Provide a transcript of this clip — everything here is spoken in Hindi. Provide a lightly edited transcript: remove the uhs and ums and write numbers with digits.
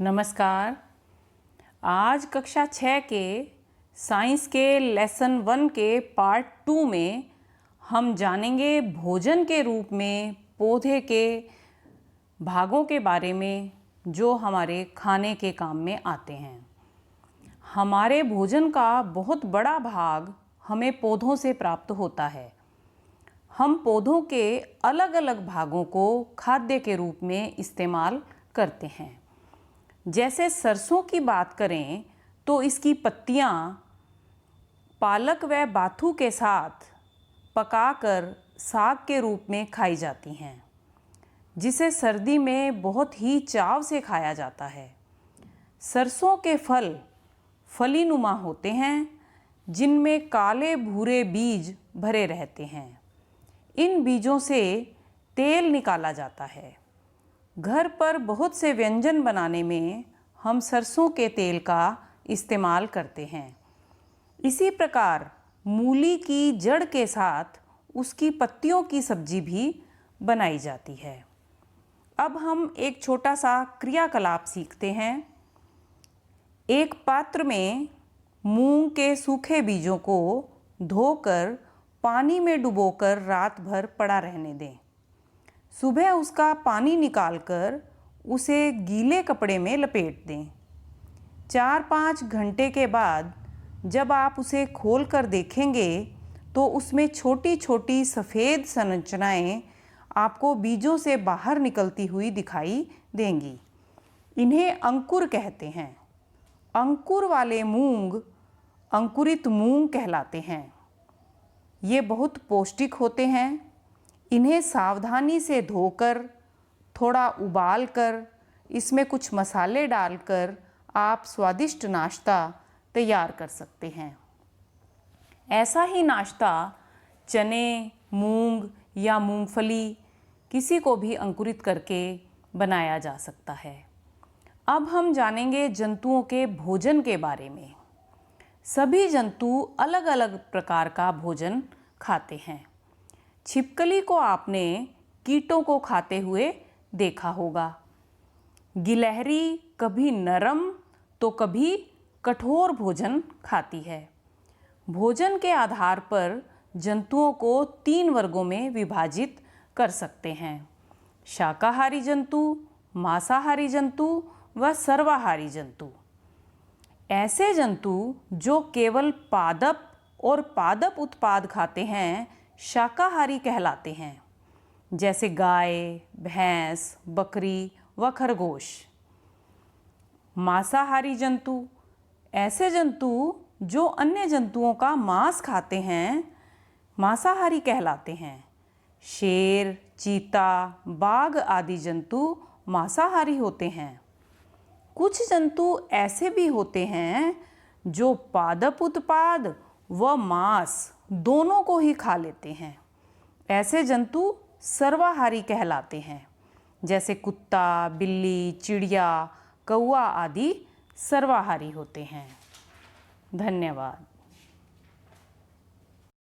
नमस्कार। आज कक्षा 6 के साइंस के लेसन 1 के पार्ट 2 में हम जानेंगे भोजन के रूप में पौधे के भागों के बारे में जो हमारे खाने के काम में आते हैं। हमारे भोजन का बहुत बड़ा भाग हमें पौधों से प्राप्त होता है। हम पौधों के अलग अलग भागों को खाद्य के रूप में इस्तेमाल करते हैं। जैसे सरसों की बात करें तो इसकी पत्तियां पालक व बाथू के साथ पकाकर साग के रूप में खाई जाती हैं, जिसे सर्दी में बहुत ही चाव से खाया जाता है। सरसों के फल फलीनुमा होते हैं, जिनमें काले भूरे बीज भरे रहते हैं। इन बीजों से तेल निकाला जाता है। घर पर बहुत से व्यंजन बनाने में हम सरसों के तेल का इस्तेमाल करते हैं। इसी प्रकार मूली की जड़ के साथ उसकी पत्तियों की सब्जी भी बनाई जाती है। अब हम एक छोटा सा क्रियाकलाप सीखते हैं। एक पात्र में मूंग के सूखे बीजों को धोकर पानी में डुबोकर रात भर पड़ा रहने दें। सुबह उसका पानी निकालकर उसे गीले कपड़े में लपेट दें। 4-5 घंटे के बाद जब आप उसे खोलकर देखेंगे तो उसमें छोटी छोटी सफ़ेद संरचनाएं आपको बीजों से बाहर निकलती हुई दिखाई देंगी। इन्हें अंकुर कहते हैं। अंकुर वाले मूंग अंकुरित मूंग कहलाते हैं। ये बहुत पौष्टिक होते हैं। इन्हें सावधानी से धोकर थोड़ा उबाल कर इसमें कुछ मसाले डालकर आप स्वादिष्ट नाश्ता तैयार कर सकते हैं। ऐसा ही नाश्ता चने, मूंग या मूंगफली किसी को भी अंकुरित करके बनाया जा सकता है। अब हम जानेंगे जंतुओं के भोजन के बारे में। सभी जंतु अलग अलग प्रकार का भोजन खाते हैं। छिपकली को आपने कीटों को खाते हुए देखा होगा। गिलहरी कभी नरम तो कभी कठोर भोजन खाती है। भोजन के आधार पर जंतुओं को 3 वर्गों में विभाजित कर सकते हैं: शाकाहारी जंतु, मांसाहारी जंतु व सर्वाहारी जंतु। ऐसे जंतु जो केवल पादप और पादप उत्पाद खाते हैं शाकाहारी कहलाते हैं, जैसे गाय, भैंस, बकरी व खरगोश। मांसाहारी जंतु ऐसे जंतु जो अन्य जंतुओं का मांस खाते हैं मांसाहारी कहलाते हैं। शेर, चीता, बाघ आदि जंतु मांसाहारी होते हैं। कुछ जंतु ऐसे भी होते हैं जो पादप उत्पाद व मांस दोनों को ही खा लेते हैं। ऐसे जंतु सर्वाहारी कहलाते हैं, जैसे कुत्ता, बिल्ली, चिड़िया, कौवा आदि सर्वाहारी होते हैं। धन्यवाद।